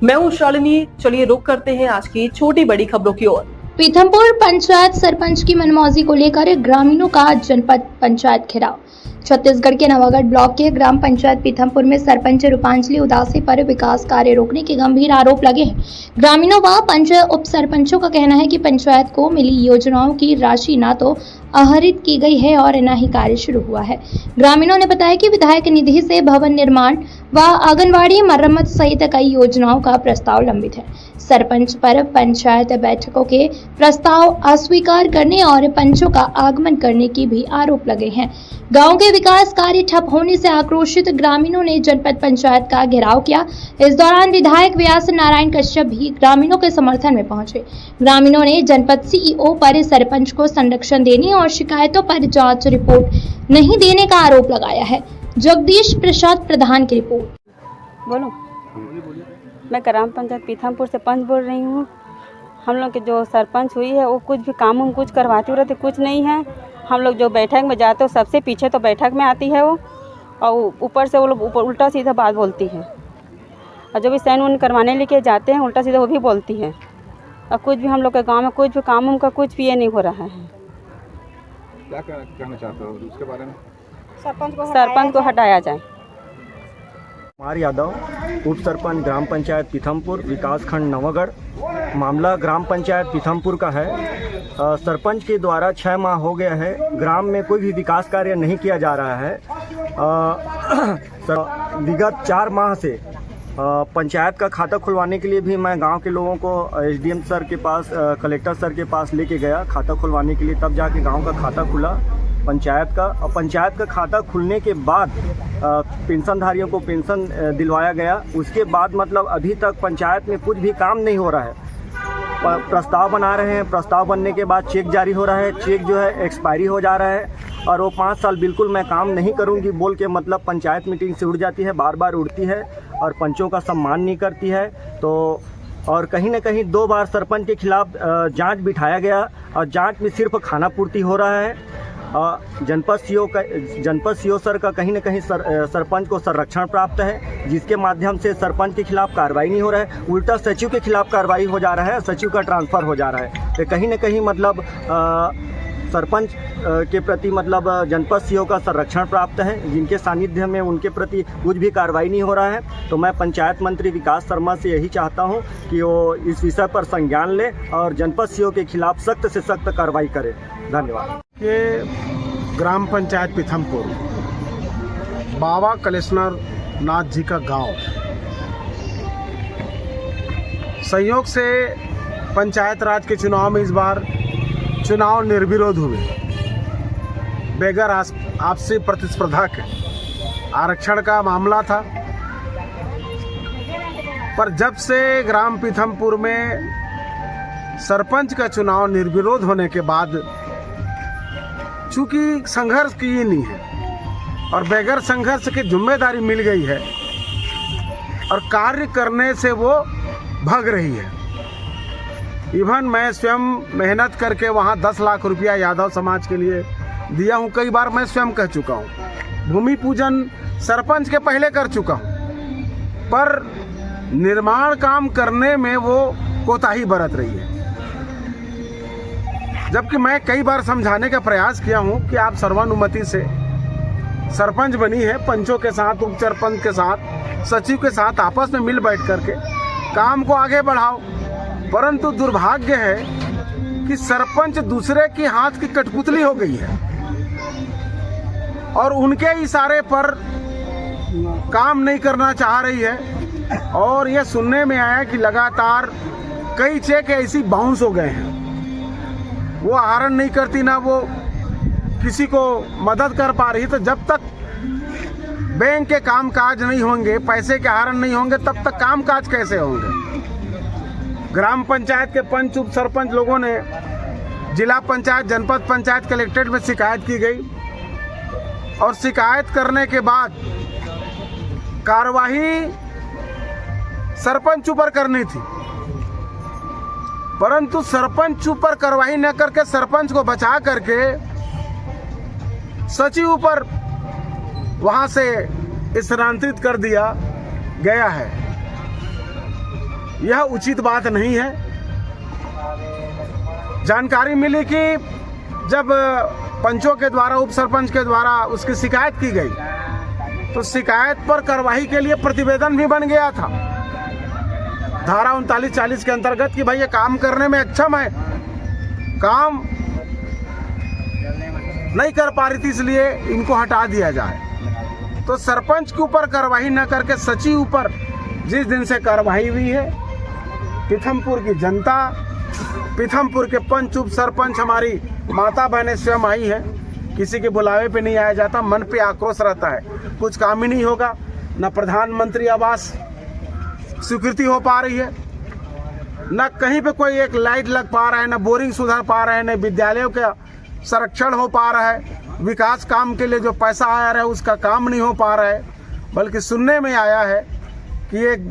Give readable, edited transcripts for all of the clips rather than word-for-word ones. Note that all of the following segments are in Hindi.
मैं हूं शालिनी। चलिए रुक करते हैं आज की छोटी बड़ी खबरों की ओर। पीथमपुर पंचायत सरपंच की मनमौजी को लेकर ग्रामीणों का जनपद पंचायत घेराव। छत्तीसगढ़ के नवागढ़ ब्लॉक के ग्राम पंचायत पीथमपुर में सरपंच रूपांजलि उदासी पर विकास कार्य रोकने के गंभीर आरोप लगे हैं। ग्रामीणों व पंच उप सरपंचों का कहना है कि पंचायत को मिली योजनाओं की राशि न तो आहरित की गई है और न ही कार्य शुरू हुआ है। ग्रामीणों ने बताया कि विधायक निधि से भवन निर्माण व आंगनवाड़ी मरम्मत सहित कई योजनाओं का प्रस्ताव लंबित है। सरपंच पर पंचायत बैठकों के प्रस्ताव अस्वीकार करने और पंचों का आगमन करने की भी आरोप लगे हैं। गांव के विकास कार्य ठप होने से आक्रोशित ग्रामीणों ने जनपद पंचायत का घेराव किया। इस दौरान विधायक व्यास नारायण कश्यप भी ग्रामीणों के समर्थन में पहुंचे। ग्रामीणों ने जनपद सीईओ पर सरपंच को संरक्षण देने और शिकायतों पर जांच रिपोर्ट नहीं देने का आरोप लगाया है। जगदीश प्रसाद प्रधान की रिपोर्ट। बोलो। मैं ग्राम पंचायत पीथमपुर से पंच बोल रही हूँ। हम लोग के जो सरपंच हुई है वो कुछ भी काम कुछ करवाती रहती, कुछ नहीं है। हम लोग जो बैठक में जाते हो सबसे पीछे तो बैठक में आती है वो, और ऊपर से वो लोग ऊपर उल्टा सीधा बात बोलती है। और जो भी साइन उन करवाने लेके जाते हैं उल्टा सीधा वो भी बोलती है। और कुछ भी हम लोग के गांव में कुछ भी काम उनका कुछ भी ये नहीं हो रहा है। क्या कहना चाहते हो उसके बारे में? सरपंच को हटाया जाए। कुमार यादव, उप सरपंच ग्राम पंचायत पीथमपुर, विकास खंड नवागढ़। मामला ग्राम पंचायत पीथमपुर का है। सरपंच के द्वारा 6 माह हो गया है, ग्राम में कोई भी विकास कार्य नहीं किया जा रहा है। विगत 4 माह से पंचायत का खाता खुलवाने के लिए भी मैं गांव के लोगों को एसडीएम सर के पास, कलेक्टर सर के पास लेके गया खाता खुलवाने के लिए, तब जाके गांव का खाता खुला पंचायत का। और पंचायत का खाता खुलने के बाद पेंशनधारियों को पेंशन दिलवाया गया। उसके बाद मतलब अभी तक पंचायत में कुछ भी काम नहीं हो रहा है। प्रस्ताव बना रहे हैं, प्रस्ताव बनने के बाद चेक जारी हो रहा है, चेक जो है एक्सपायरी हो जा रहा है। और वो 5 साल बिल्कुल मैं काम नहीं करूंगी बोल के मतलब पंचायत मीटिंग से उड़ जाती है, बार बार उड़ती है और पंचों का सम्मान नहीं करती है। तो और कहीं ना कहीं 2 बार सरपंच के खिलाफ जांच बिठाया गया और जांच में सिर्फ खाना पूर्ति हो रहा है। जनपद सीओ सर का कहीं ना कहीं सरपंच को संरक्षण प्राप्त है, जिसके माध्यम से सरपंच के खिलाफ कार्रवाई नहीं हो रहा है, उल्टा सचिव के खिलाफ कार्रवाई हो जा रहा है, सचिव का ट्रांसफ़र हो जा रहा है। तो कहीं ना कहीं मतलब सरपंच के प्रति मतलब जनपद सीओ का संरक्षण प्राप्त है, जिनके सानिध्य में उनके प्रति कुछ भी कार्रवाई नहीं हो रहा है। तो मैं पंचायत मंत्री विकास शर्मा से यही चाहता हूं कि वो इस विषय पर संज्ञान ले और जनपद सीओ के खिलाफ सख्त से सख्त कार्रवाई करे। धन्यवाद। के ग्राम पंचायत पीथमपुर, बाबा कलेश्वर नाथ जी का गांव, संयोग से पंचायत राज के चुनाव में इस बार चुनाव निर्विरोध हुए, बेगर आपसी प्रतिस्पर्धा के आरक्षण का मामला था। पर जब से ग्राम पीथमपुर में सरपंच का चुनाव निर्विरोध होने के बाद, चूंकि संघर्ष की नहीं है और बेगर संघर्ष की जिम्मेदारी मिल गई है और कार्य करने से वो भाग रही है। इवन मैं स्वयं मेहनत करके वहाँ 10 लाख रुपया यादव समाज के लिए दिया हूँ। कई बार मैं स्वयं कह चुका हूँ, भूमि पूजन सरपंच के पहले कर चुका हूँ, पर निर्माण काम करने में वो कोताही बरत रही है। जबकि मैं कई बार समझाने का प्रयास किया हूँ कि आप सर्वानुमति से सरपंच बनी है, पंचों के साथ, उप सरपंच के साथ, सचिव के साथ आपस में मिल बैठ करके काम को आगे बढ़ाओ। परंतु दुर्भाग्य है कि सरपंच दूसरे के हाथ की कठपुतली हो गई है और उनके इशारे पर काम नहीं करना चाह रही है। और यह सुनने में आया कि लगातार कई चेक ऐसी बाउंस हो गए हैं, वो आहरण नहीं करती, ना वो किसी को मदद कर पा रही। तो जब तक बैंक के कामकाज नहीं होंगे, पैसे के आहरण नहीं होंगे, तब तक कामकाज कैसे होंगे? ग्राम पंचायत के पंच उप सरपंच लोगों ने जिला पंचायत, जनपद पंचायत, कलेक्ट्रेट में शिकायत की गई और शिकायत करने के बाद कार्यवाही सरपंच ऊपर करनी थी, परंतु सरपंच ऊपर कार्रवाई न करके सरपंच को बचा करके सचिव ऊपर वहां से स्थानांतरित कर दिया गया है। यह उचित बात नहीं है। जानकारी मिली कि जब पंचों के द्वारा, उप सरपंच के द्वारा उसकी शिकायत की गई तो शिकायत पर कार्रवाई के लिए प्रतिवेदन भी बन गया था धारा 39-40 के अंतर्गत कि भाई ये काम करने में अक्षम है, काम नहीं कर पा रही थी, इसलिए इनको हटा दिया जाए। तो सरपंच के ऊपर कार्रवाई न करके सचिव ऊपर जिस दिन से कार्रवाई हुई है, पीथमपुर की जनता, पीथमपुर के पंच, उप सरपंच, हमारी माता बहनें स्वयं आई है, किसी के बुलावे पे नहीं आया जाता, मन पे आक्रोश रहता है, कुछ काम ही नहीं होगा, न प्रधानमंत्री आवास स्वीकृति हो पा रही है, न कहीं पे कोई एक लाइट लग पा रहा है, न बोरिंग सुधर पा रहे हैं, न विद्यालयों का संरक्षण हो पा रहा है, विकास काम के लिए जो पैसा आया रहा है उसका काम नहीं हो पा रहा है। बल्कि सुनने में आया है कि एक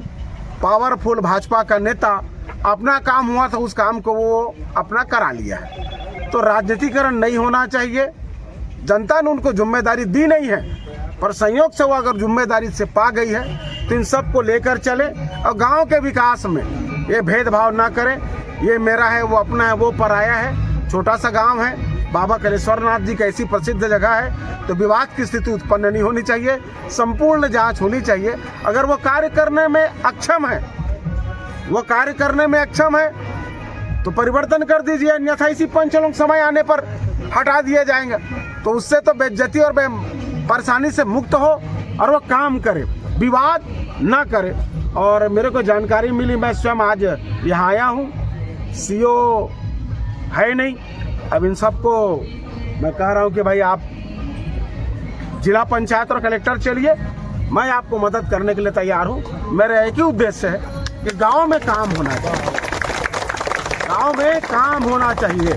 पावरफुल भाजपा का नेता अपना काम हुआ था, उस काम को वो अपना करा लिया है। तो राजनीतिकरण नहीं होना चाहिए। जनता ने उनको जिम्मेदारी दी नहीं है, पर संयोग से वो अगर जिम्मेदारी से पा गई है तो इन सबको लेकर चले और गांव के विकास में ये भेदभाव ना करें। ये मेरा है, वो अपना है, वो पराया है। छोटा सा गांव है, बाबा कलेश्वरनाथ जी की ऐसी प्रसिद्ध जगह है, तो विवाद की स्थिति उत्पन्न नहीं होनी चाहिए, संपूर्ण जांच होनी चाहिए। अगर वो कार्य करने में अक्षम है, वो कार्य करने में अक्षम है तो परिवर्तन कर दीजिए, अन्यथा इसी पंच लोग समय आने पर हटा दिए जाएंगे। तो उससे तो बेइज्जती और परेशानी से मुक्त हो और वो काम करे, विवाद ना करे। और मेरे को जानकारी मिली, मैं स्वयं आज यहाँ आया हूँ, सीओ है नहीं। अब इन सबको मैं कह रहा हूँ कि भाई आप जिला पंचायत और कलेक्टर चलिए, मैं आपको मदद करने के लिए तैयार हूँ। मेरा एक ही उद्देश्य है कि गांव में काम होना चाहिए, गांव में काम होना चाहिए।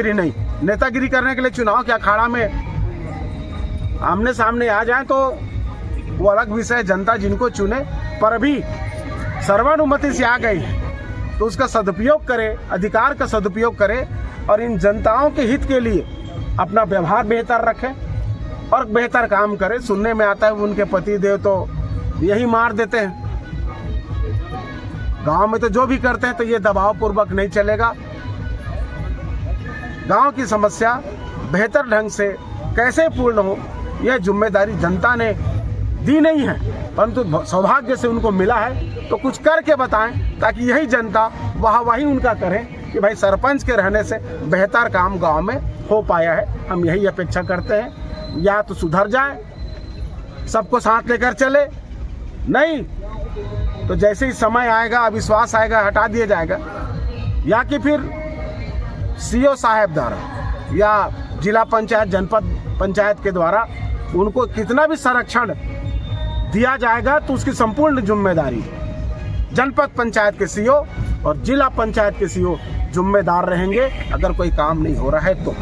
नहीं नेतागिरी करने के लिए चुनाव के अखाड़ा में आमने सामने आ जाए तो वो अलग विषय, जनता जिनको चुने। पर अभी सर्वानुमति से आ गई है तो उसका सदुपयोग करे, अधिकार का सदुपयोग करे और इन जनताओं के हित के लिए अपना व्यवहार बेहतर रखें और बेहतर काम करें। सुनने में आता है उनके पति देव तो यही मार देते हैं। गांव में तो जो भी करते हैं तो ये दबाव पूर्वक नहीं चलेगा। गांव की समस्या बेहतर ढंग से कैसे पूर्ण हो, यह जिम्मेदारी जनता ने दी नहीं है, परंतु सौभाग्य से उनको मिला है तो कुछ करके बताएं, ताकि यही जनता वाहवाही उनका करे कि भाई सरपंच के रहने से बेहतर काम गांव में हो पाया है। हम यही अपेक्षा करते हैं, या तो सुधर जाए, सबको साथ लेकर चले, नहीं तो जैसे ही समय आएगा, अविश्वास आएगा, हटा दिया जाएगा। या कि फिर सीओ साहब द्वारा या जिला पंचायत, जनपद पंचायत के द्वारा उनको कितना भी संरक्षण दिया जाएगा तो उसकी संपूर्ण जिम्मेदारी जनपद पंचायत के सीओ और जिला पंचायत के सीओ जिम्मेदार रहेंगे, अगर कोई काम नहीं हो रहा है तो।